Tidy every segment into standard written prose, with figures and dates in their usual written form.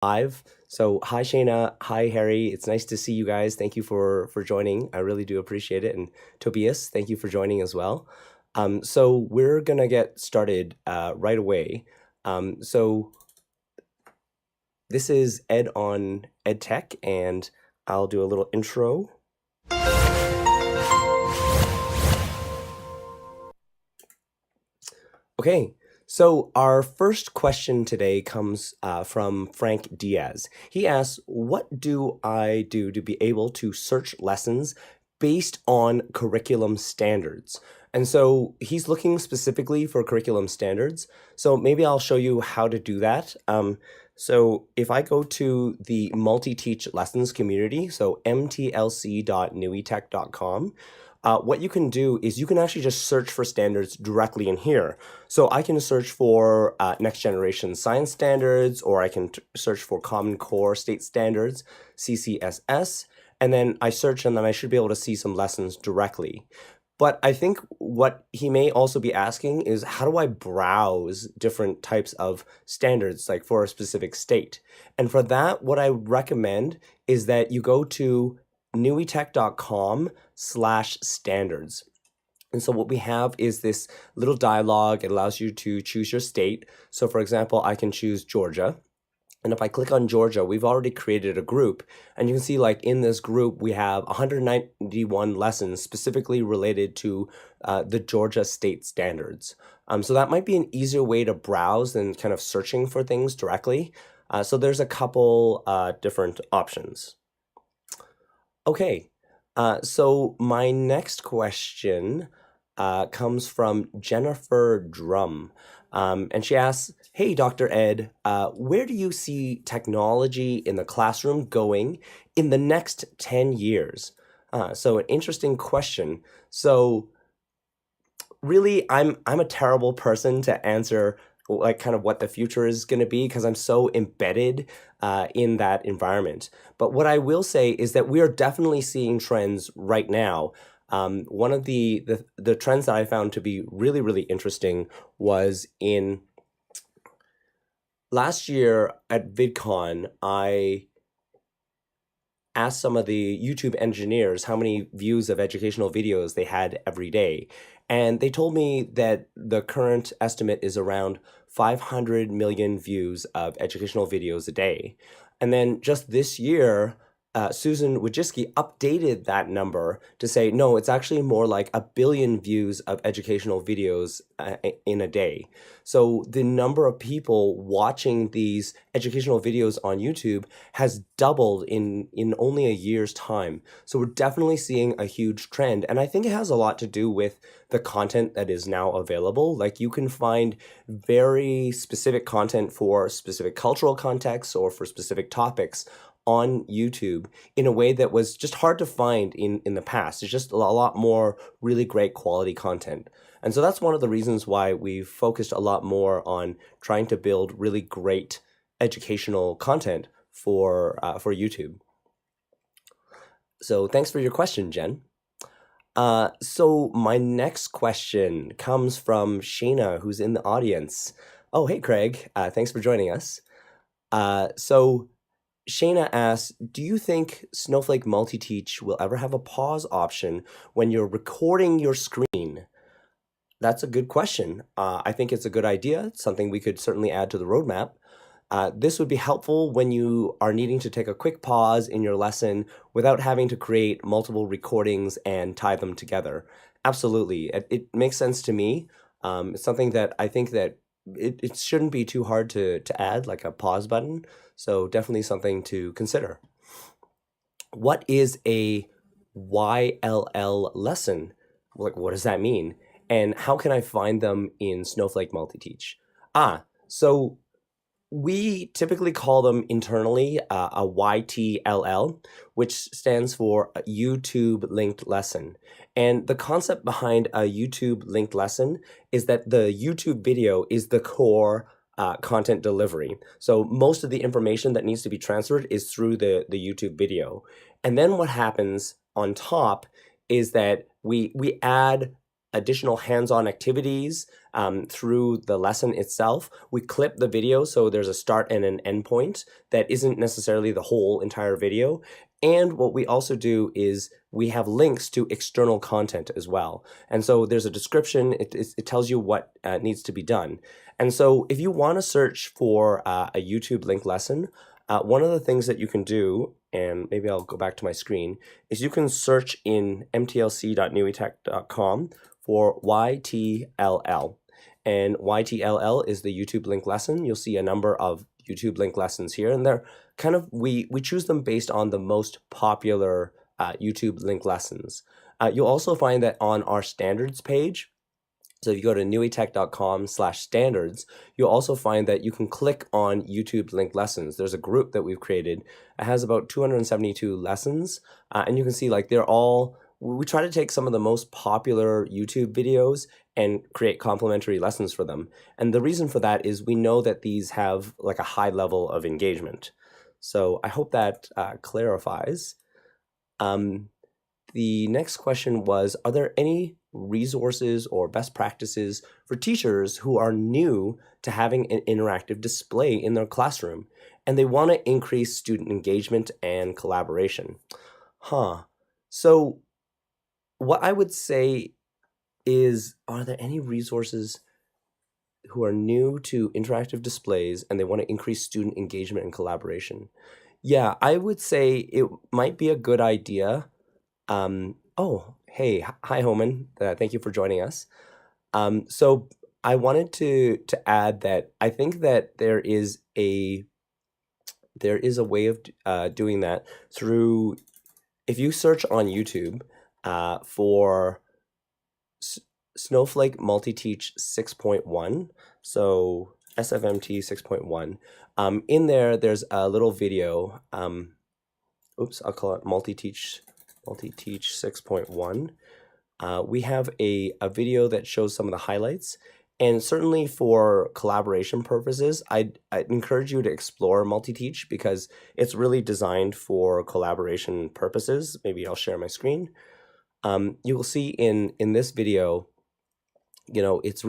Live. So hi Shayna, hi Harry. It's nice to see you guys. Thank you for joining. I really do appreciate it. And Tobias, thank you for joining as well. So we're gonna get started right away. So this is Ed on EdTech, and I'll do a little intro. Okay, so our first question today comes from Frank Diaz. He asks, what do I do to be able to search lessons based on curriculum standards? And so he's looking specifically for curriculum standards. So maybe I'll show you how to do that. So if I go to the MultiTeach lessons community, so mtlc.newetech.com, what you can do is you can actually just search for standards directly in here. So I can search for next generation science standards, or I can search for Common Core State Standards, CCSS, and then I search and then I should be able to see some lessons directly. But I think what he may also be asking is, how do I browse different types of standards, like for a specific state? And for that, what I recommend is that you go to newetech.com/standards. And so what we have is this little dialog. It allows you to choose your state. So for example, I can choose Georgia. And if I click on Georgia, we've already created a group. And you can see, like, in this group, we have 191 lessons specifically related to the Georgia state standards. So that might be an easier way to browse than kind of searching for things directly. So there's a couple different options. Okay, so my next question comes from Jennifer Drum. And she asks, hey, Dr. Ed, where do you see technology in the classroom going in the next 10 years? So an interesting question. So really, I'm a terrible person to answer like kind of what the future is going to be, because I'm so embedded in that environment. But what I will say is that we are definitely seeing trends right now. One of the trends that I found to be really, really interesting was in last year at VidCon, I asked some of the YouTube engineers how many views of educational videos they had every day. And they told me that the current estimate is around 500 million views of educational videos a day. And then just this year, Susan Wojcicki updated that number to say, no, it's actually more like 1 billion views of educational videos in a day. So the number of people watching these educational videos on YouTube has doubled in only a year's time. So we're definitely seeing a huge trend. And I think it has a lot to do with the content that is now available. Like, you can find very specific content for specific cultural contexts or for specific topics on YouTube in a way that was just hard to find in the past. It's just a lot more really great quality content. And so that's one of the reasons why we've focused a lot more on trying to build really great educational content for YouTube. So thanks for your question, Jen. So my next question comes from Shayna, who's in the audience. Oh, hey, Craig. Thanks for joining us. So Shayna asks, do you think Snowflake MultiTeach will ever have a pause option when you're recording your screen? That's a good question. I think it's a good idea. It's something we could certainly add to the roadmap. This would be helpful when you are needing to take a quick pause in your lesson without having to create multiple recordings and tie them together. Absolutely. It makes sense to me. It's something that I think that it shouldn't be too hard to add, like a pause button. So definitely something to consider. What is a YLL lesson? Like, what does that mean? And how can I find them in Snowflake MultiTeach? So we typically call them internally a YTLL, which stands for a YouTube linked lesson. And the concept behind a YouTube linked lesson is that the YouTube video is the core content delivery. So most of the information that needs to be transferred is through the YouTube video. And then what happens on top is that we add additional hands-on activities through the lesson itself. We clip the video so there's a start and an end point that isn't necessarily the whole entire video. And what we also do is we have links to external content as well. And so there's a description, it tells you what needs to be done. And so if you want to search for a YouTube link lesson, one of the things that you can do, and maybe I'll go back to my screen, is you can search in mtlc.newetech.com for YTLL. And YTLL is the YouTube link lesson. You'll see a number of YouTube link lessons here, and they're kind of, we choose them based on the most popular YouTube link lessons. You'll also find that on our standards page, so if you go to newetech.com/standards, you'll also find that you can click on YouTube link lessons. There's a group that we've created. It has about 272 lessons, and you can see like they're all, we try to take some of the most popular YouTube videos and create complementary lessons for them. And the reason for that is we know that these have like a high level of engagement. So I hope that clarifies. The next question was, are there any resources or best practices for teachers who are new to having an interactive display in their classroom and they want to increase student engagement and collaboration? So what I would say is, are there any resources who are new to interactive displays and they want to increase student engagement and collaboration? Yeah, I would say it might be a good idea. Oh, hey, hi, Homan. Thank you for joining us. So I wanted to add that I think that there is a way of doing that through, if you search on YouTube for Snowflake MultiTeach 6.1, so SFMT 6.1. In there's a little video. Oops, I'll call it MultiTeach 6.1. We have a video that shows some of the highlights. And certainly for collaboration purposes, I'd encourage you to explore MultiTeach because it's really designed for collaboration purposes. Maybe I'll share my screen. You will see in this video, you know, it's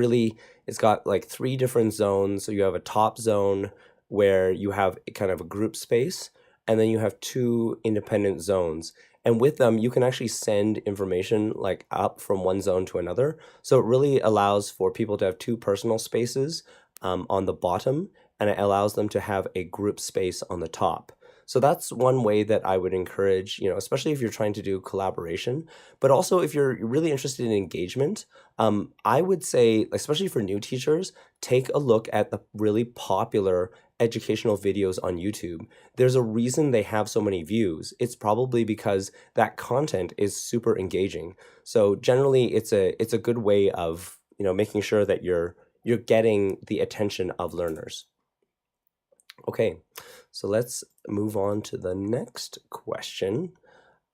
got like 3 different zones. So you have a top zone where you have kind of a group space, and then you have 2 independent zones. And with them, you can actually send information like up from one zone to another. So it really allows for people to have 2 personal spaces on the bottom, and it allows them to have a group space on the top. So that's one way that I would encourage, you know, especially if you're trying to do collaboration, but also if you're really interested in engagement, I would say, especially for new teachers, take a look at the really popular educational videos on YouTube. There's a reason they have so many views. It's probably because that content is super engaging. So generally, it's a good way of, you know, making sure that you're getting the attention of learners. Okay, so let's move on to the next question.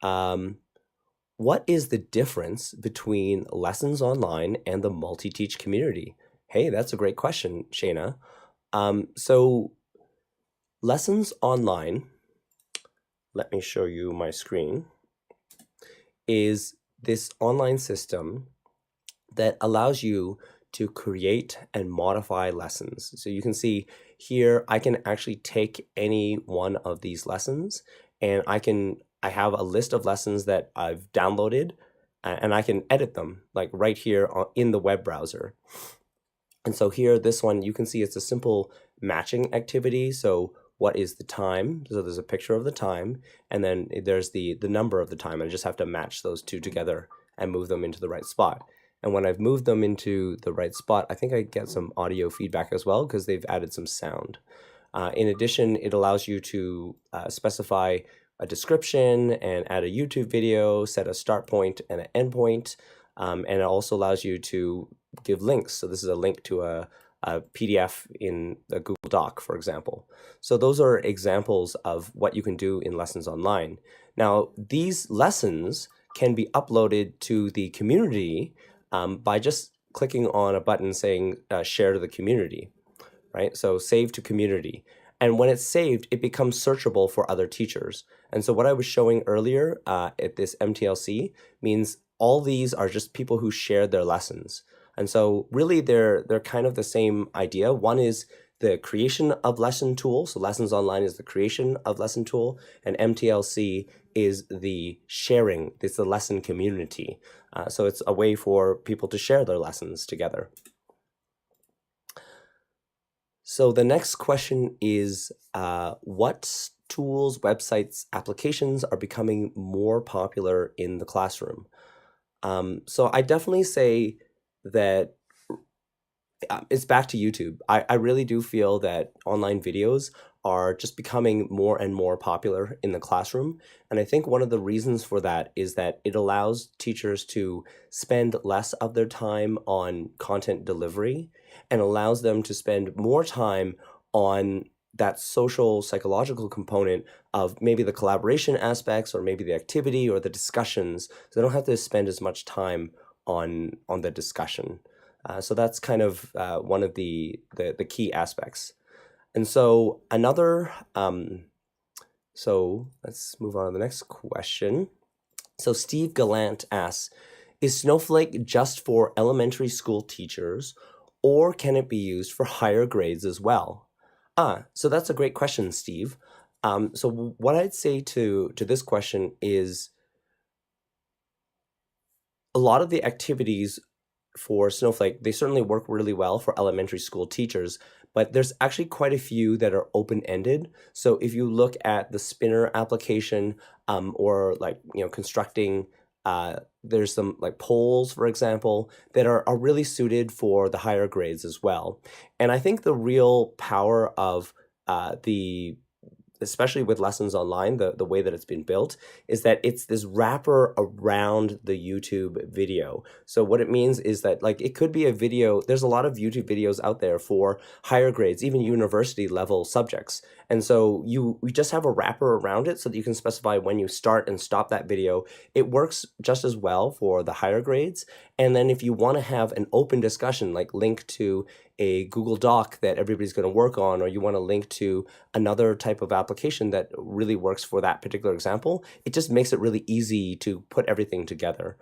What is the difference between lessons online and the MultiTeach community? Hey, that's a great question, Shayna. So lessons online, let me show you my screen, is this online system that allows you to create and modify lessons. So you can see here, I can actually take any one of these lessons and I have a list of lessons that I've downloaded and I can edit them like right here in the web browser. And so here, this one, you can see it's a simple matching activity. So what is the time? So there's a picture of the time, and then there's the number of the time. I just have to match those 2 together and move them into the right spot. And when I've moved them into the right spot, I think I get some audio feedback as well because they've added some sound. In addition, it allows you to specify a description and add a YouTube video, set a start point and an end point, and it also allows you to give links. So this is a link to a PDF in a Google Doc, for example. So those are examples of what you can do in lessons online. Now, these lessons can be uploaded to the community by just clicking on a button saying share to the community, right? So save to community. And when it's saved, it becomes searchable for other teachers. And so what I was showing earlier at this MTLC means all these are just people who shared their lessons. And so really they're kind of the same idea. One is the creation of lesson tool. So Lessons Online is the creation of lesson tool, and MTLC is the sharing. It's the lesson community. So it's a way for people to share their lessons together. So the next question is, what tools, websites, applications are becoming more popular in the classroom? So I definitely say that it's back to YouTube. I really do feel that online videos are just becoming more and more popular in the classroom. And I think one of the reasons for that is that it allows teachers to spend less of their time on content delivery and allows them to spend more time on that social psychological component of maybe the collaboration aspects or maybe the activity or the discussions. So they don't have to spend as much time on the discussion. So that's kind of one of the key aspects. And so another, so let's move on to the next question. So Steve Gallant asks, is Snowflake just for elementary school teachers, or can it be used for higher grades as well? So that's a great question, Steve. So what I'd say to this question is a lot of the activities for Snowflake, they certainly work really well for elementary school teachers, but there's actually quite a few that are open-ended. So if you look at the Spinner application, or like, constructing, there's some like polls, for example, that are really suited for the higher grades as well. And I think the real power of especially with Lessons Online, the way that it's been built, is that it's this wrapper around the YouTube video. So what it means is that, like, it could be a video. There's a lot of YouTube videos out there for higher grades, even university level subjects. And so we just have a wrapper around it so that you can specify when you start and stop that video. It works just as well for the higher grades. And then if you want to have an open discussion, like link to a Google Doc that everybody's going to work on, or you want to link to another type of application that really works for that particular example, it just makes it really easy to put everything together.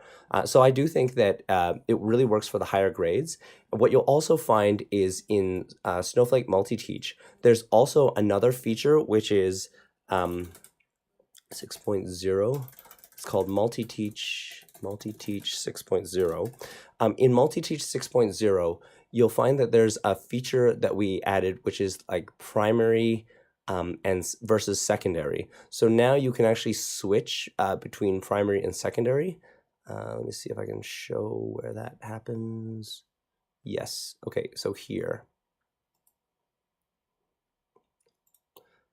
So I do think that it really works for the higher grades. What you'll also find is in Snowflake MultiTeach, there's also another feature which is 6.0. It's called MultiTeach 6.0. In MultiTeach 6.0, you'll find that there's a feature that we added, which is like primary and versus secondary. So now you can actually switch between primary and secondary. Let me see if I can show where that happens. Yes. Okay, so here.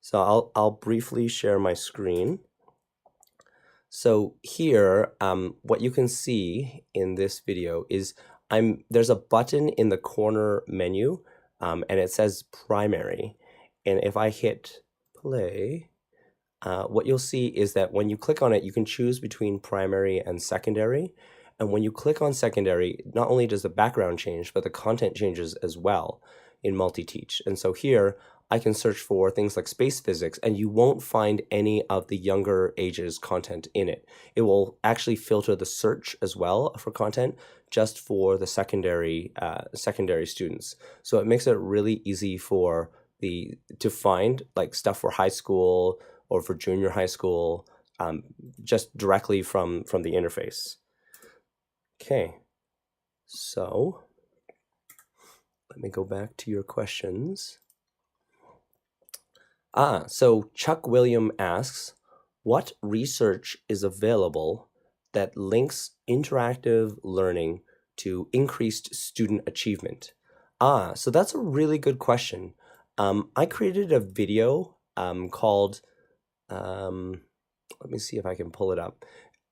So I'll briefly share my screen. So here, what you can see in this video is there's a button in the corner menu, and it says primary. And if I hit play, what you'll see is that when you click on it, you can choose between primary and secondary. And when you click on secondary, not only does the background change, but the content changes as well in MultiTeach. And so here, I can search for things like space physics, and you won't find any of the younger ages content in it. It will actually filter the search as well for content just for the secondary students. So it makes it really easy to find like stuff for high school or for junior high school, just directly from the interface. Okay, so let me go back to your questions. So Chuck William asks, what research is available that links interactive learning to increased student achievement? So that's a really good question. I created a video called, let me see if I can pull it up.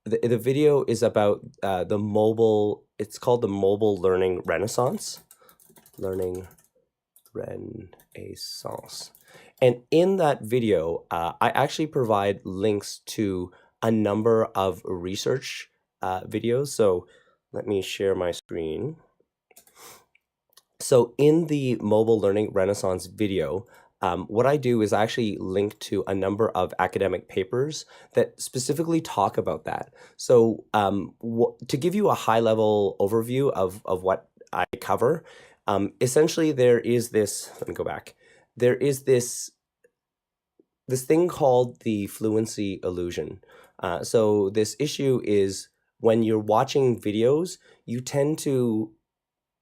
The video is about it's called the Mobile Learning Renaissance. Learning Renaissance. And in that video, I actually provide links to a number of research videos. So let me share my screen. So in the Mobile Learning Renaissance video, what I do is I actually link to a number of academic papers that specifically talk about that. So to give you a high-level overview of what I cover, essentially there is this, let me go back, there is this thing called the fluency illusion. So this issue is when you're watching videos, you tend to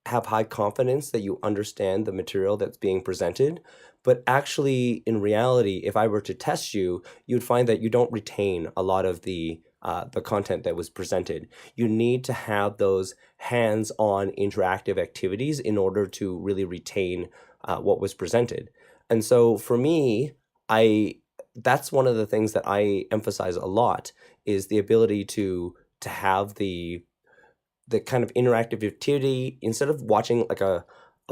have high confidence that you understand the material that's being presented. But actually, in reality, if I were to test you, you'd find that you don't retain a lot of the content that was presented. You need to have those hands-on interactive activities in order to really retain what was presented. And so for me, that's one of the things that I emphasize a lot is the ability to have the kind of interactive activity instead of watching like a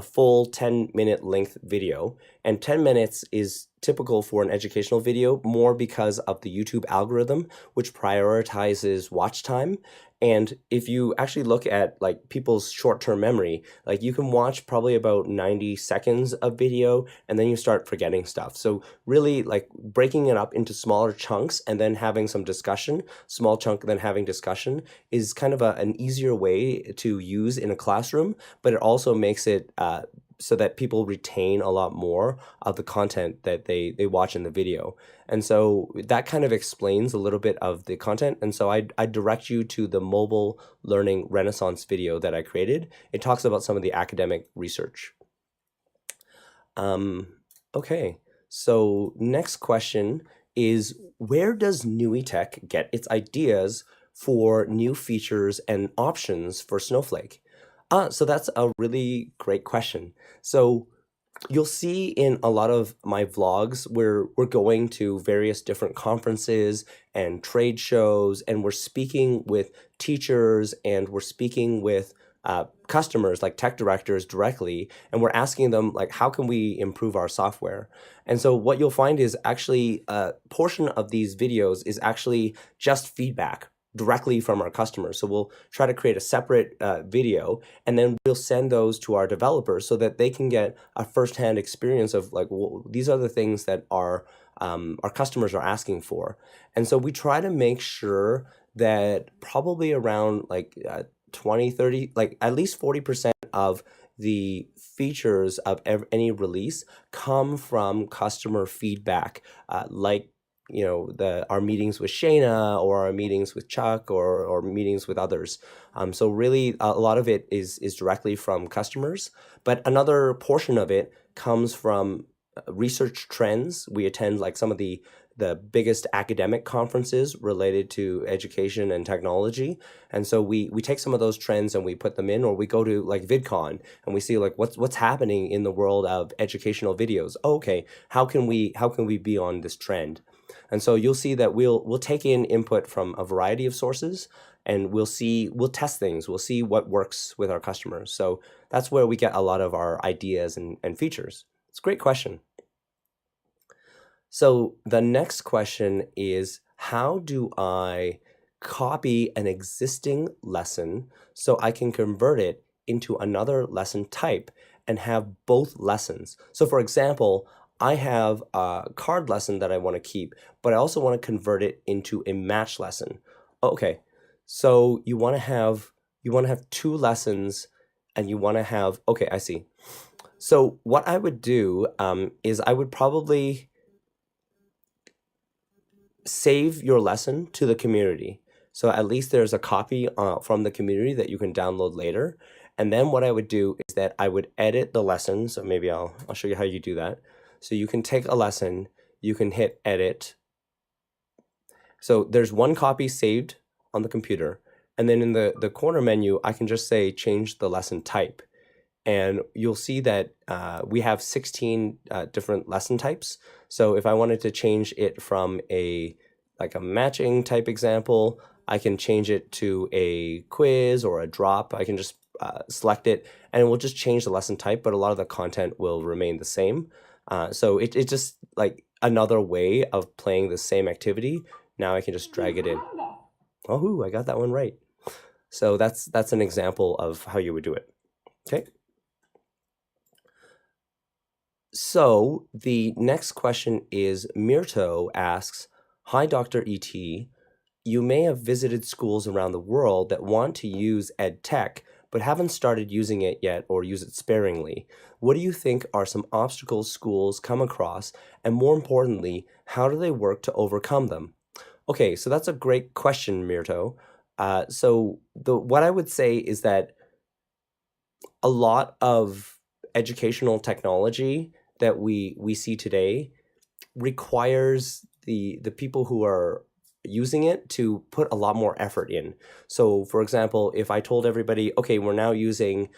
full 10-minute length video. And 10 minutes is typical for an educational video more because of the YouTube algorithm, which prioritizes watch time. And if you actually look at like people's short-term memory, like you can watch probably about 90 seconds of video and then you start forgetting stuff. So really like breaking it up into smaller chunks and then having some discussion, small chunk, then having discussion is kind of an easier way to use in a classroom, but it also makes it so that people retain a lot more of the content that they watch in the video. And so that kind of explains a little bit of the content. And so I direct you to the mobile learning renaissance video that I created. It talks about some of the academic research. Okay, so next question is, where does new EdTech get its ideas for new features and options for Snowflake? So that's a really great question. So you'll see in a lot of my vlogs where we're going to various different conferences and trade shows, and we're speaking with teachers and we're speaking with customers like tech directors directly, and we're asking them like, how can we improve our software? And so what you'll find is actually a portion of these videos is actually just feedback directly from our customers. So we'll try to create a separate video, and then we'll send those to our developers so that they can get a firsthand experience of like, well, these are the things that our customers are asking for. And so we try to make sure that probably around like 20, 30, like at least 40% of the features of any release come from customer feedback, like our meetings with Shayna or our meetings with Chuck or meetings with others. So really a lot of it is directly from customers, but another portion of it comes from research trends. We attend like some of the biggest academic conferences related to education and technology. And so we take some of those trends and we put them in, or we go to like VidCon and we see like what's happening in the world of educational videos. Oh, okay, how can we be on this trend? And so you'll see that we'll take in input from a variety of sources, and we'll test things. We'll see what works with our customers. So that's where we get a lot of our ideas and features. It's a great question. So the next question is, how do I copy an existing lesson so I can convert it into another lesson type and have both lessons? So for example, I have a card lesson that I want to keep, but I also want to convert it into a match lesson. Okay, so you want to have two lessons, and you want to have, okay, I see. So what I would do is I would probably save your lesson to the community. So at least there's a copy from the community that you can download later. And then what I would do is that I would edit the lesson. So maybe I'll show you how you do that. So you can take a lesson, you can hit edit. So there's one copy saved on the computer. And then in the corner menu, I can just say change the lesson type. And you'll see that we have 16 different lesson types. So if I wanted to change it from a matching type example, I can change it to a quiz or a drop. I can just select it, and it will just change the lesson type, but a lot of the content will remain the same. So it's just like another way of playing the same activity. Now I can just drag it in. Oh, I got that one right. So that's an example of how you would do it. Okay. So the next question is Mirto asks, Hi, Dr. ET. You may have visited schools around the world that want to use EdTech, but haven't started using it yet or use it sparingly. What do you think are some obstacles schools come across? And more importantly, how do they work to overcome them? Okay, so that's a great question, Mirto. What I would say is that a lot of educational technology that we see today requires the people who are using it to put a lot more effort in. So, for example, if I told everybody, okay, we're now using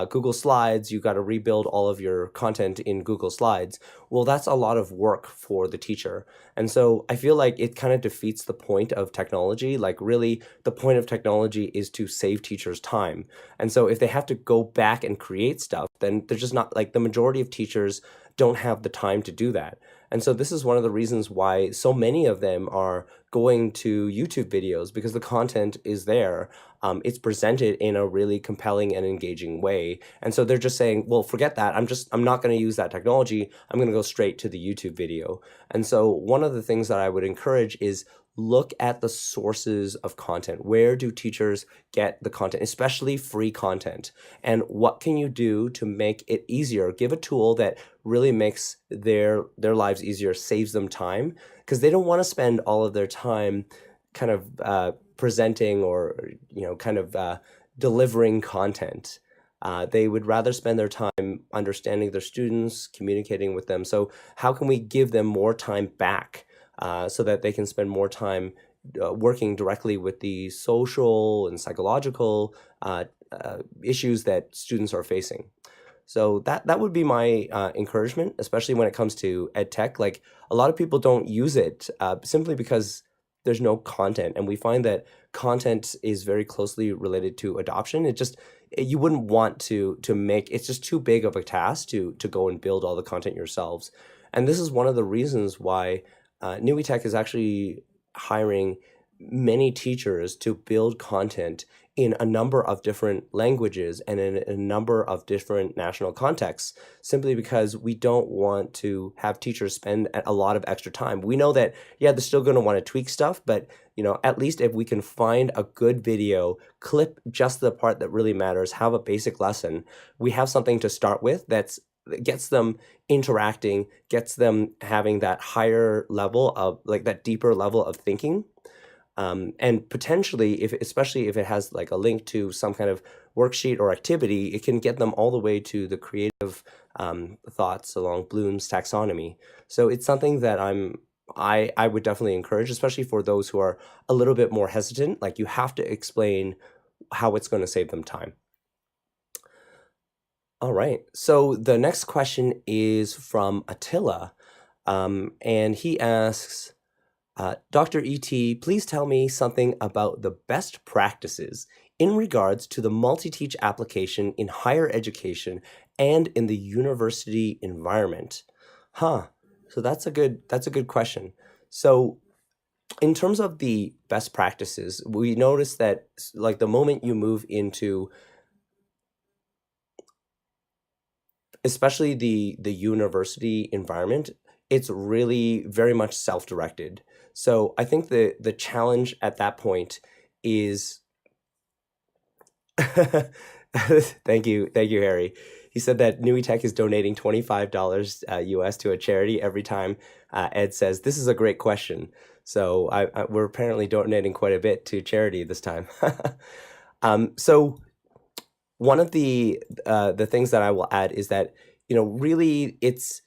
Google Slides, you got to rebuild all of your content in Google Slides. Well, that's a lot of work for the teacher. And so I feel like it kind of defeats the point of technology. Like, really, the point of technology is to save teachers time. And so if they have to go back and create stuff, then they're just not, like, the majority of teachers don't have the time to do that. And so this is one of the reasons why so many of them are going to YouTube videos, because the content is there. It's presented in a really compelling and engaging way. And so they're just saying, well, forget that. I'm not going to use that technology. I'm going to go straight to the YouTube video. And so one of the things that I would encourage is look at the sources of content. Where do teachers get the content, especially free content? And what can you do to make it easier? Give a tool that really makes their lives easier, saves them time, because they don't want to spend all of their time kind of presenting or delivering content. They would rather spend their time understanding their students, communicating with them. So how can we give them more time back so that they can spend more time working directly with the social and psychological issues that students are facing? So that would be my encouragement, especially when it comes to EdTech. Like, a lot of people don't use it simply because there's no content, and we find that content is very closely related to adoption. You wouldn't want to make it's just too big of a task to go and build all the content yourselves. And this is one of the reasons why New EdTech is actually hiring many teachers to build content in a number of different languages and in a number of different national contexts, simply because we don't want to have teachers spend a lot of extra time. We know that, yeah, they're still going to want to tweak stuff, but at least if we can find a good video, clip just the part that really matters, have a basic lesson, we have something to start with that gets them interacting, gets them having that higher level of, like, that deeper level of thinking. And potentially, especially if it has like a link to some kind of worksheet or activity, it can get them all the way to the creative thoughts along Bloom's taxonomy. So it's something that I would definitely encourage, especially for those who are a little bit more hesitant. Like, you have to explain how it's going to save them time. All right. So the next question is from Attila, and he asks, Dr. ET, please tell me something about the best practices in regards to the MultiTeach application in higher education and in the university environment. So that's a good question. So in terms of the best practices, we notice that, like, the moment you move into especially the university environment, it's really very much self-directed. So I think the challenge at that point is thank you, Harry. He said that New Tech is donating $25 US to a charity every time Ed says, this is a great question. So we're apparently donating quite a bit to charity this time. So one of the things that I will add is that, really, it's,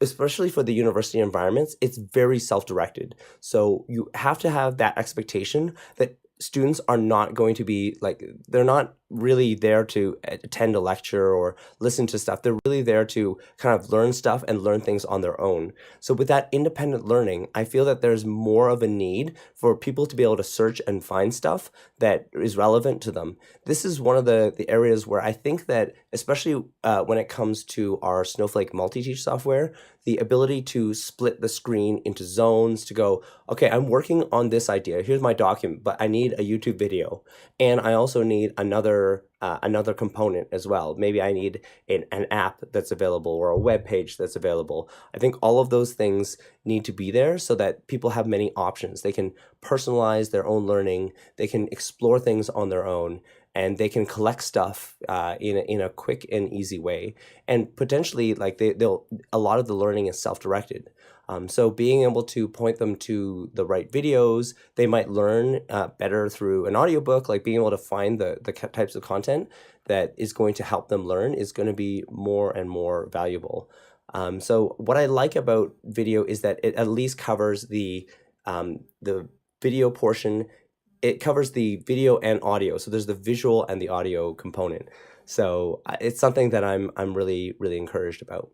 especially for the university environments, it's very self-directed. So you have to have that expectation that students are not going to be, like, they're not really there to attend a lecture or listen to stuff. They're really there to kind of learn stuff and learn things on their own. So with that independent learning, I feel that there's more of a need for people to be able to search and find stuff that is relevant to them. This is one of the areas where I think that, especially when it comes to our Snowflake MultiTeach software, the ability to split the screen into zones, to go, okay, I'm working on this idea. Here's my document, but I need a YouTube video. And I also need another consider another component as well. Maybe I need an app that's available or a web page that's available. I think all of those things need to be there so that people have many options. They can personalize their own learning, they can explore things on their own, and they can collect stuff in a quick and easy way. And potentially, like they'll a lot of the learning is self-directed. So being able to point them to the right videos, they might learn better through an audiobook, like being able to find the types of content that is going to help them learn is going to be more and more valuable. So what I like about video is that it at least covers the video portion. It covers the video and audio. So there's the visual and the audio component. So it's something that I'm really, really encouraged about.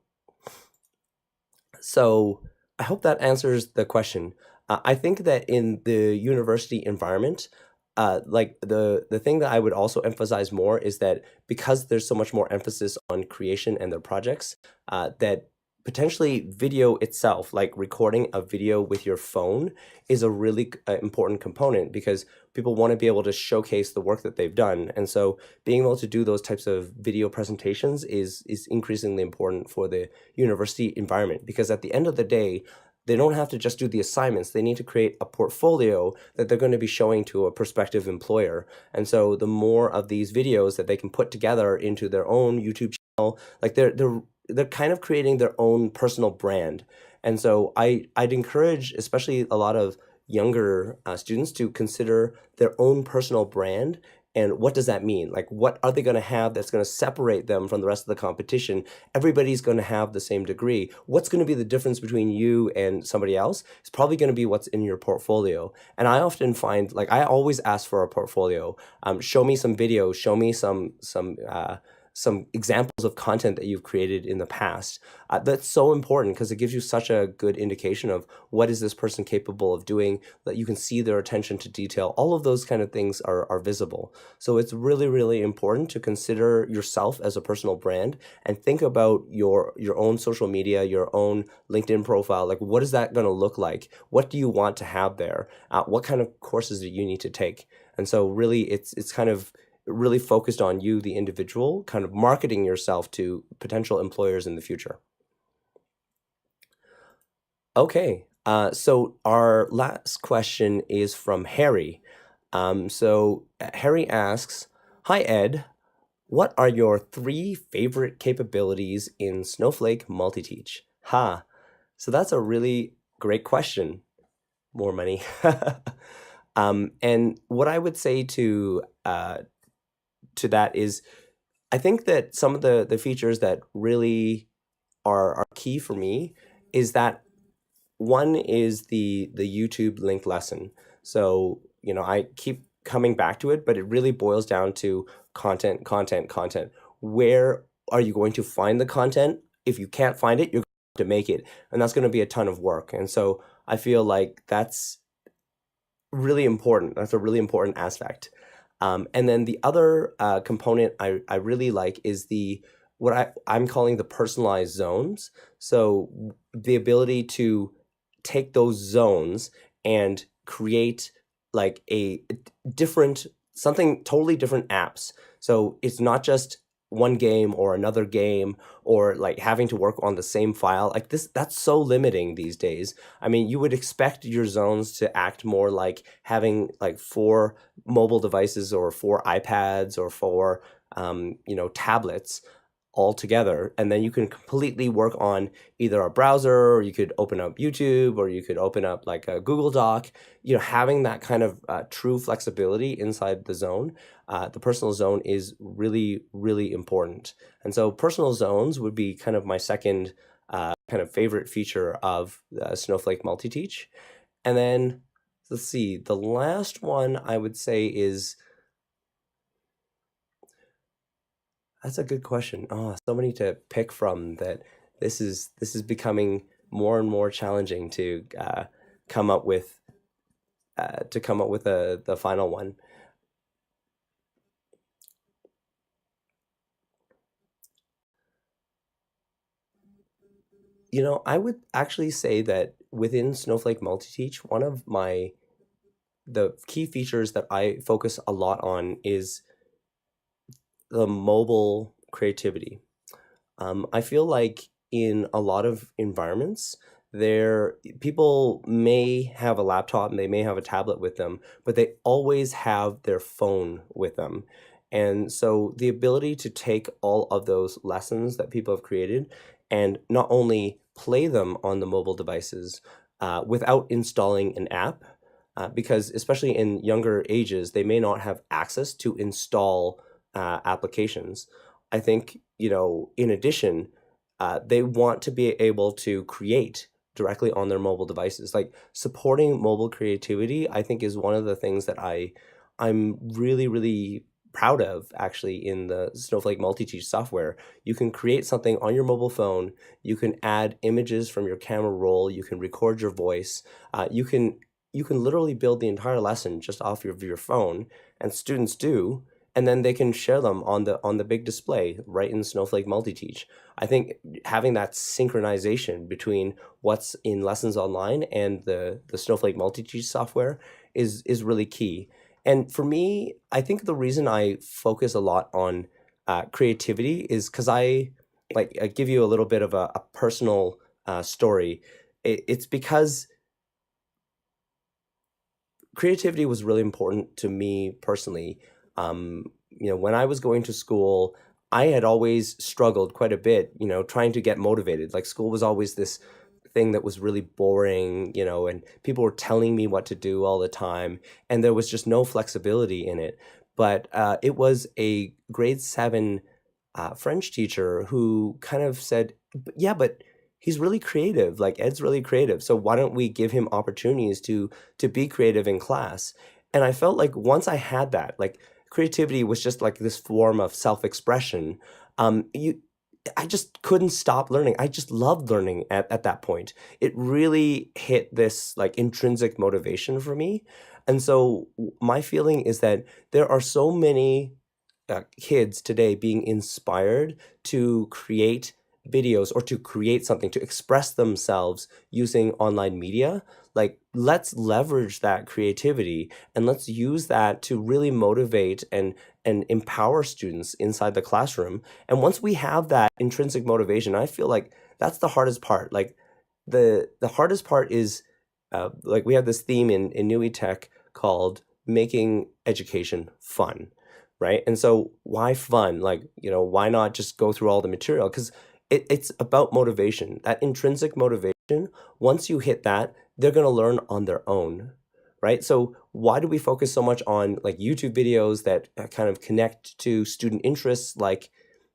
So I hope that answers the question. I think that in the university environment, like the thing that I would also emphasize more is that because there's so much more emphasis on creation and their projects, that potentially video itself, like recording a video with your phone, is a really important component because people want to be able to showcase the work that they've done. And so being able to do those types of video presentations is increasingly important for the university environment, because at the end of the day, they don't have to just do the assignments. They need to create a portfolio that they're going to be showing to a prospective employer. And so the more of these videos that they can put together into their own YouTube channel, like they're kind of creating their own personal brand. And so I'd encourage, especially a lot of younger students, to consider their own personal brand. And what does that mean? Like, what are they going to have that's going to separate them from the rest of the competition? Everybody's going to have the same degree. What's going to be the difference between you and somebody else? It's probably going to be what's in your portfolio. And I often find, like, I always ask for a portfolio. Show me some videos. Show me some examples of content that you've created in the past. That's so important because it gives you such a good indication of what is this person capable of doing, that you can see their attention to detail. All of those kind of things are visible. So it's really, really important to consider yourself as a personal brand and think about your own social media, your own LinkedIn profile. Like, what is that going to look like? What do you want to have there? What kind of courses do you need to take? And so really it's kind of really focused on you, the individual, kind of marketing yourself to potential employers in the future. Okay, so our last question is from Harry. So Harry asks, "Hi Ed, what are your 3 favorite capabilities in Snowflake MultiTeach?" So that's a really great question. More money. And what I would say to that is, I think that some of the features that really are key for me is that one is the YouTube linked lesson. So, I keep coming back to it, but it really boils down to content, content, content. Where are you going to find the content? If you can't find it, you're going to make it, and that's going to be a ton of work. And so I feel like that's really important. That's a really important aspect. And then the other component I really like is what I'm calling the personalized zones. So the ability to take those zones and create like something totally different apps. So it's not just one game or another game, or like having to work on the same file like this. That's so limiting these days. I mean, you would expect your zones to act more like having like 4 mobile devices or 4 iPads or 4 tablets all together, and then you can completely work on either a browser, or you could open up YouTube, or you could open up like a Google Doc. Having that kind of true flexibility inside the zone, the personal zone, is really, really important. And so personal zones would be kind of my second kind of favorite feature of Snowflake MultiTeach. And then let's see, the last one I would say is, that's a good question. Oh, so many to pick from that. This is becoming more and more challenging to come up with the final one. I would actually say that within Snowflake MultiTeach, one of the key features that I focus a lot on is the mobile creativity. I feel like in a lot of environments, there people may have a laptop and they may have a tablet with them, but they always have their phone with them. And so the ability to take all of those lessons that people have created and not only play them on the mobile devices without installing an app, because especially in younger ages, they may not have access to install applications. I think, in addition, they want to be able to create directly on their mobile devices. Like supporting mobile creativity, I think is one of the things that I'm really, really proud of actually in the Snowflake MultiTeach software. You can create something on your mobile phone, you can add images from your camera roll, you can record your voice, you can literally build the entire lesson just off your phone, and students do, and then they can share them on the big display right in Snowflake MultiTeach. I think having that synchronization between what's in lessons online and the Snowflake MultiTeach software is really key. And for me, I think the reason I focus a lot on creativity is because I give you a little bit of a personal story. It's because creativity was really important to me personally. When I was going to school, I had always struggled quite a bit, trying to get motivated. Like school was always this thing that was really boring, and people were telling me what to do all the time, and there was just no flexibility in it. But it was a grade 7 French teacher who kind of said, "Yeah, but he's really creative. Like Ed's really creative. So why don't we give him opportunities to be creative in class?" And I felt like once I had that, like creativity was just like this form of self-expression. You I just couldn't stop learning. I just loved learning at that point. It really hit this like intrinsic motivation for me. And so my feeling is that there are so many kids today being inspired to create videos or to create something to express themselves using online media. Like let's leverage that creativity and let's use that to really motivate and empower students inside the classroom. And once we have that intrinsic motivation, I feel like that's the hardest part. Like the hardest part is like we have this theme in new EdTech called making education fun, right? And so why fun? Like, why not just go through all the material? Because it's about motivation, that intrinsic motivation. Once you hit that, they're going to learn on their own, right? So why do we focus so much on like YouTube videos that kind of connect to student interests, like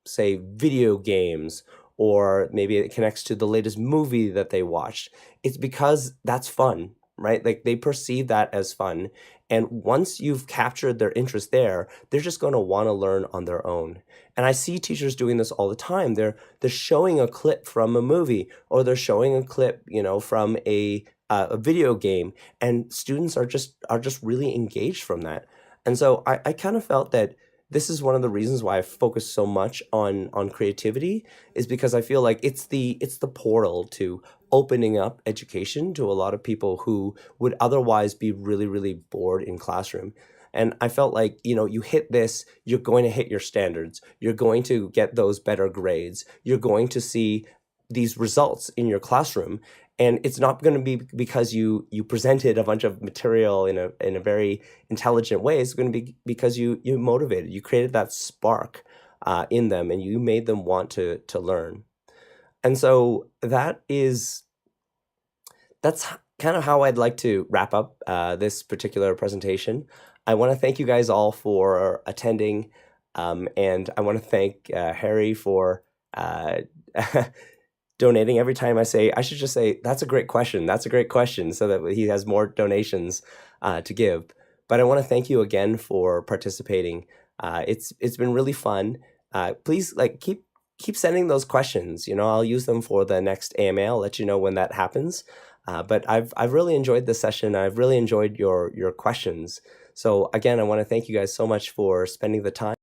say video games, or maybe it connects to the latest movie that they watched? It's because that's fun, right? Like they perceive that as fun. And once you've captured their interest there, they're just going to want to learn on their own. And I see teachers doing this all the time. They're showing a clip from a movie, or they're showing a clip, from a video game, and students are just really engaged from that. And so I kind of felt that this is one of the reasons why I focus so much on creativity, is because I feel like it's the portal to opening up education to a lot of people who would otherwise be really, really bored in classroom. And I felt like, you hit this, you're going to hit your standards. You're going to get those better grades. You're going to see these results in your classroom. And it's not going to be because you presented a bunch of material in a very intelligent way. It's going to be because you motivated, you created that spark in them, and you made them want to learn. And so that's kind of how I'd like to wrap up this particular presentation. I want to thank you guys all for attending, and I want to thank Harry for donating. Every time I should just say, that's a great question. That's a great question, so that he has more donations to give. But I want to thank you again for participating. It's been really fun. Please keep sending those questions. I'll use them for the next AMA. I'll let you know when that happens. But I've really enjoyed this session. I've really enjoyed your questions. So again, I want to thank you guys so much for spending the time.